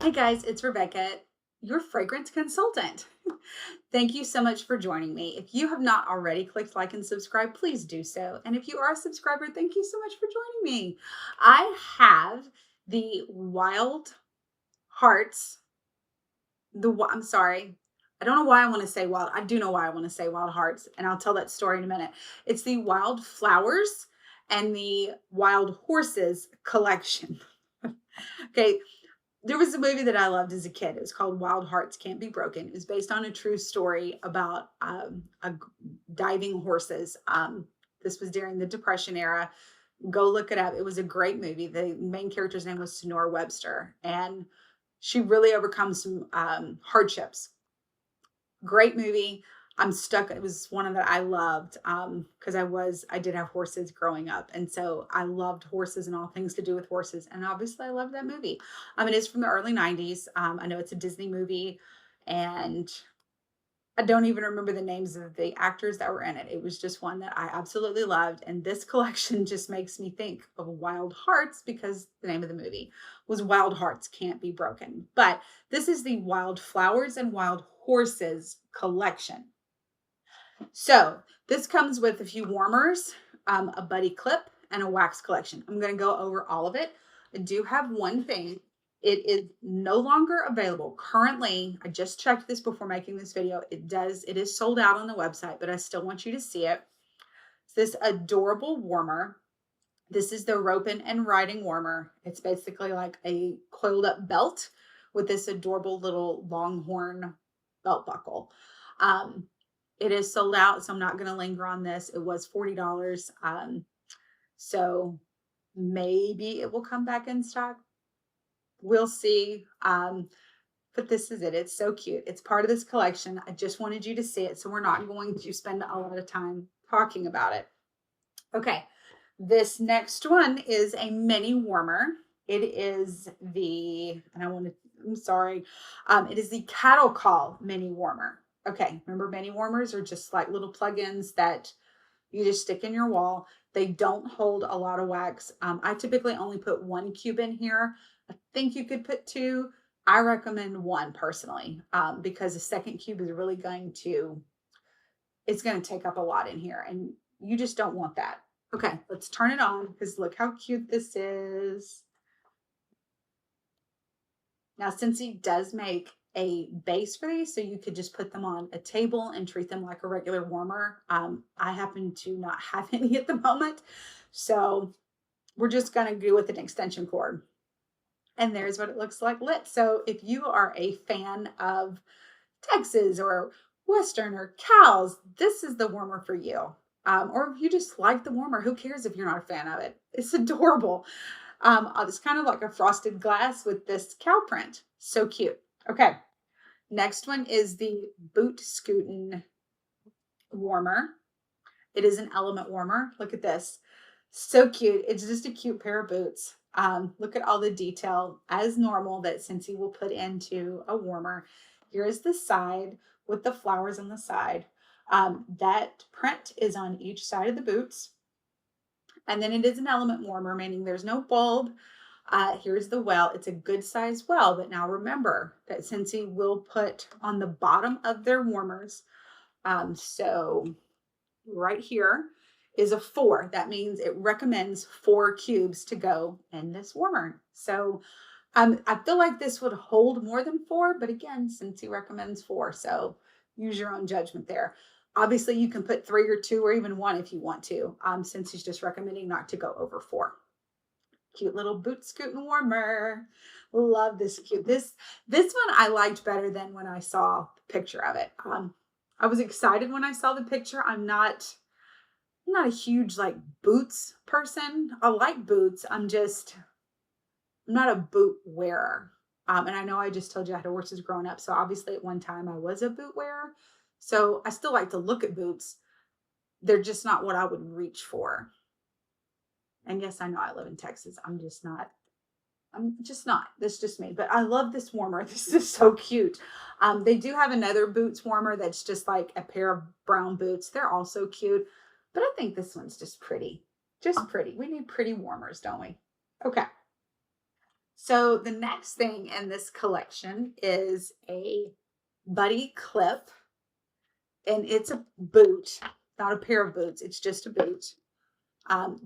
Hi guys, it's Rebecca, your fragrance consultant. Thank you so much for joining me. If you have not already clicked like and subscribe, please do so. And if you are a subscriber, thank you so much for joining me. I have the Wild Hearts, I'm sorry. I don't know why I want to say wild. I do know why I want to say Wild Hearts, and I'll tell that story in a minute. It's the Wild Flowers and the Wild Horses collection. Okay, there was a movie that I loved as a kid. It was called Wild Hearts Can't Be Broken. It was based on a true story about diving horses. This was during the Depression era. Go look it up. It was a great movie. The main character's name was Sonora Webster, and she really overcomes some hardships. Great movie. I'm stuck. It was one of that I loved because I did have horses growing up, and so I loved horses and all things to do with horses. And obviously, I loved that movie. It is from the early '90s. I know it's a Disney movie, and I don't even remember the names of the actors that were in it. It was just one that I absolutely loved, and this collection just makes me think of Wild Hearts because the name of the movie was Wild Hearts Can't Be Broken. But this is the Wild Flowers and Wild Horses collection. So this comes with a few warmers, a buddy clip, and a wax collection. I'm going to go over all of it. I do have one thing. It is no longer available. Currently, I just checked this before making this video. It is sold out on the website, but I still want you to see it. It's this adorable warmer. This is the Roping and Riding warmer. It's basically like a coiled up belt with this adorable little longhorn belt buckle. Um, it is sold out, so I'm not going to linger on this. It was $40. So maybe it will come back in stock. We'll see. But this is it. It's so cute. It's part of this collection. I just wanted you to see it, so we're not going to spend a lot of time talking about it. Okay, this next one is a mini warmer. It is I'm sorry, it is the Cattle Call mini warmer. Okay, remember mini warmers are just like little plugins that you just stick in your wall. They don't hold a lot of wax. I typically only put one cube in here. I think you could put two. I recommend one personally because the second cube is really it's going to take up a lot in here and you just don't want that. Okay, let's turn it on because look how cute this is. Now, Scentsy does make a base for these, so you could just put them on a table and treat them like a regular warmer. I happen to not have any at the moment, so we're just going to go with an extension cord. And there's what it looks like lit. So if you are a fan of Texas or Western or cows, this is the warmer for you. Or if you just like the warmer, who cares if you're not a fan of it? It's adorable. It's kind of like a frosted glass with this cow print. So cute. Okay. Next one is the Boot Scootin' warmer. It is an element warmer. Look at this. So cute. It's just a cute pair of boots. Look at all the detail as normal that Scentsy will put into a warmer. Here is the side with the flowers on the side. That print is on each side of the boots. And then it is an element warmer, meaning there's no bulb. Here's the well. It's a good size well, but now remember that Scentsy will put on the bottom of their warmers. So right here is a 4. That means it recommends 4 cubes to go in this warmer. So I feel like this would hold more than 4, but again, Scentsy recommends 4. So use your own judgment there. Obviously, you can put 3 or 2 or even 1 if you want to, since he's just recommending not to go over 4. Cute little boot scooting warmer. Love this cute. This one I liked better than when I saw the picture of it. I was excited when I saw the picture. I'm not a huge like boots person. I like boots. I'm not a boot wearer. And I know I just told you I had horses growing up. So obviously at one time I was a boot wearer. So I still like to look at boots. They're just not what I would reach for. And yes, I know I live in Texas. I'm just not. That's just me. But I love this warmer. This is so cute. They do have another boots warmer that's just like a pair of brown boots. They're also cute. But I think this one's just pretty. Just pretty. We need pretty warmers, don't we? Okay. So the next thing in this collection is a buddy clip, and it's a boot, not a pair of boots. It's just a boot.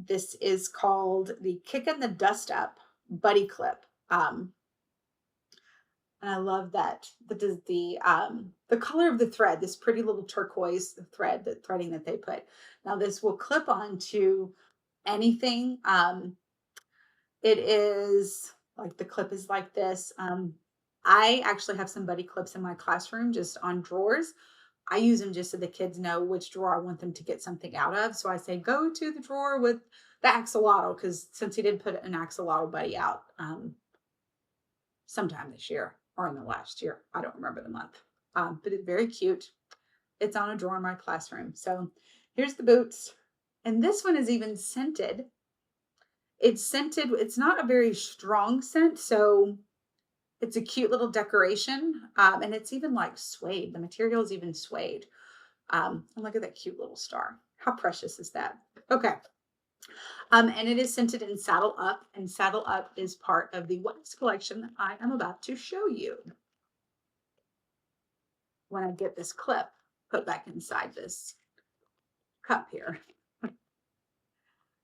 This is called the Kickin' the Dust Up Buddy Clip. And I love that the color of the thread, this pretty little turquoise thread, the threading that they put. Now this will clip on to anything. It is like the clip is like this. I actually have some buddy clips in my classroom just on drawers. I use them just so the kids know which drawer I want them to get something out of. So I say, go to the drawer with the axolotl, because since he did put an axolotl buddy out sometime this year or in the last year, I don't remember the month, but it's very cute. It's on a drawer in my classroom. So here's the boots. And this one is even scented. It's scented. It's not a very strong scent, so it's a cute little decoration. And it's even like suede. The material is even suede. And look at that cute little star. How precious is that? Okay. And it is scented in Saddle Up, and Saddle Up is part of the wax collection that I am about to show you. When I get this clip put back inside this cup here.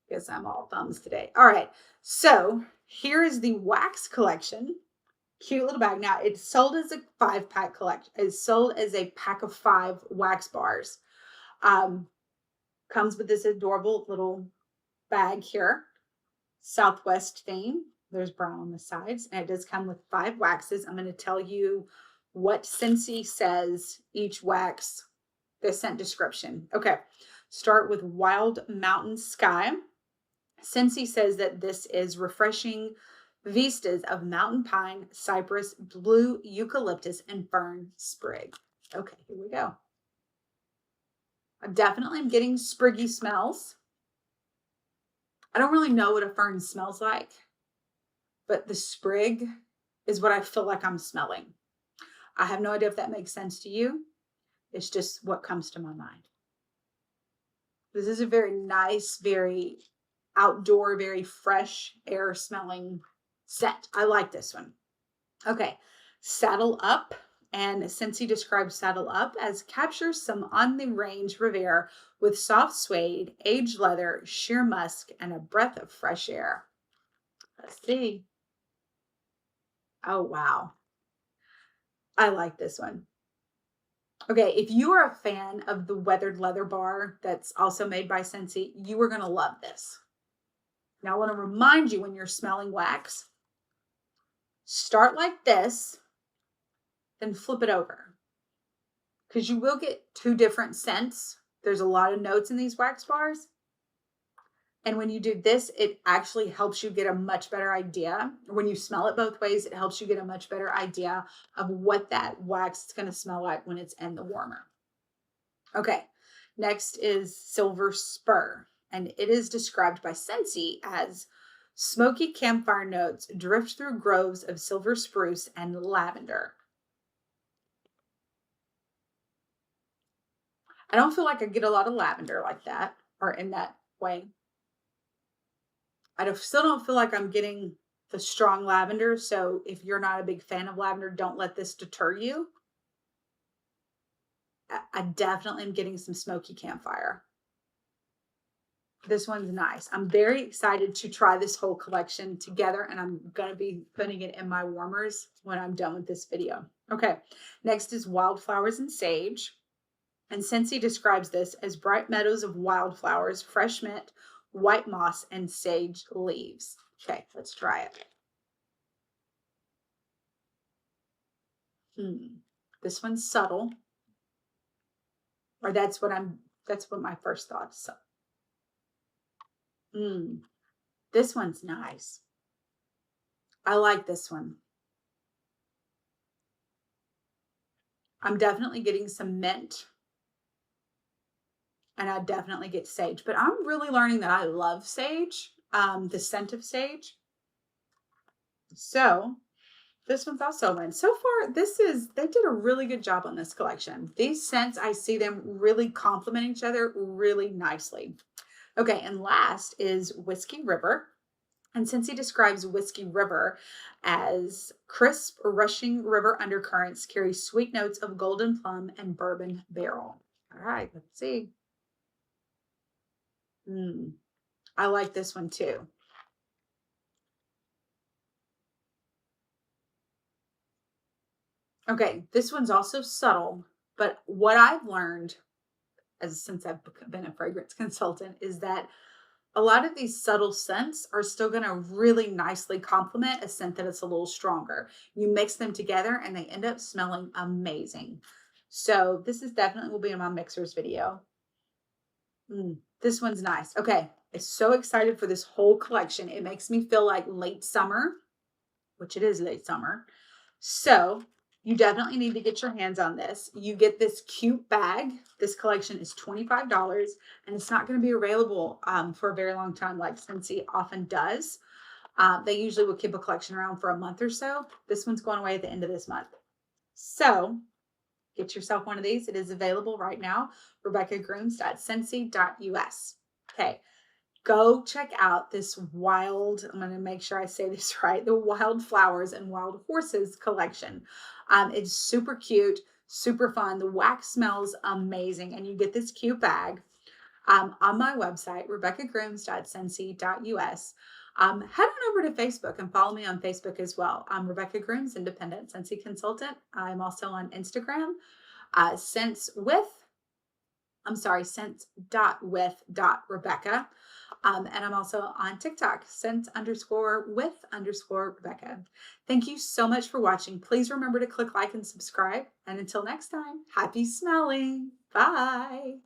Guess I'm all thumbs today. All right. So here is the wax collection. Cute little bag. Now it's sold as a 5-pack collection. It's sold as a pack of 5 wax bars. Comes with this adorable little bag here. Southwest theme. There's brown on the sides. And it does come with 5 waxes. I'm going to tell you what Scentsy says each wax, the scent description. Okay. Start with Wild Mountain Sky. Scentsy says that this is refreshing vistas of mountain pine, cypress, blue eucalyptus, and fern sprig. Okay, here we go. I definitely am getting spriggy smells. I don't really know what a fern smells like, but the sprig is what I feel like I'm smelling. I have no idea if that makes sense to you. It's just what comes to my mind. This is a very nice, very outdoor, very fresh air smelling scent. I like this one. Okay, Saddle Up. And Scentsy describes Saddle Up as captures some on the range Riviera with soft suede, aged leather, sheer musk, and a breath of fresh air. Let's see. Oh, wow. I like this one. Okay, if you are a fan of the weathered leather bar that's also made by Scentsy, you are going to love this. Now, I want to remind you, when you're smelling wax, start like this, then flip it over, because you will get 2 different scents. There's a lot of notes in these wax bars. And when you do this, it actually helps you get a much better idea. When you smell it both ways, it helps you get a much better idea of what that wax is going to smell like when it's in the warmer. Okay, next is Silver Spur. And it is described by Scentsy as smoky campfire notes drift through groves of silver spruce and lavender. I don't feel like I get a lot of lavender like that, or in that way. Still don't feel like I'm getting the strong lavender. So if you're not a big fan of lavender, don't let this deter you. I definitely am getting some smoky campfire. This one's nice. I'm very excited to try this whole collection together, and I'm going to be putting it in my warmers when I'm done with this video. Okay, next is Wildflowers and Sage. And Scentsy describes this as bright meadows of wildflowers, fresh mint, white moss, and sage leaves. Okay, let's try it. This one's subtle. Or that's what my first thoughts. This one's nice. I like this one. I'm definitely getting some mint. And I definitely get sage. But I'm really learning that I love sage. The scent of sage. So this one's also one. So far, they did a really good job on this collection. These scents, I see them really complement each other really nicely. Okay, and last is Whiskey River. And Scentsy describes Whiskey River as crisp, rushing river undercurrents carry sweet notes of golden plum and bourbon barrel. All right, let's see. Mm, I like this one too. Okay, this one's also subtle, but what I've learned as since I've been a fragrance consultant is that a lot of these subtle scents are still going to really nicely complement a scent that is a little stronger. You mix them together and they end up smelling amazing. So this is definitely will be in my mixers video. This one's nice. Okay. I'm so excited for this whole collection. It makes me feel like late summer, which it is late summer. So you definitely need to get your hands on this. You get this cute bag. This collection is $25 and it's not going to be available for a very long time like Scentsy often does. They usually will keep a collection around for a month or so. This one's going away at the end of this month. So get yourself one of these. It is available right now. RebeccaGrooms.scentsy.us. Okay. Go check out this wild, I'm going to make sure I say this right, the Wild Flowers and Wild Horses collection. It's super cute, super fun. The wax smells amazing, and you get this cute bag on my website, RebeccaGrooms.scentsy.us. Head on over to Facebook and follow me on Facebook as well. I'm Rebecca Grooms, Independent Scentsy Consultant. I'm also on Instagram, scents.with.rebecca. And I'm also on TikTok, scent_with_Rebecca. Thank you so much for watching. Please remember to click like and subscribe. And until next time, happy smelling. Bye.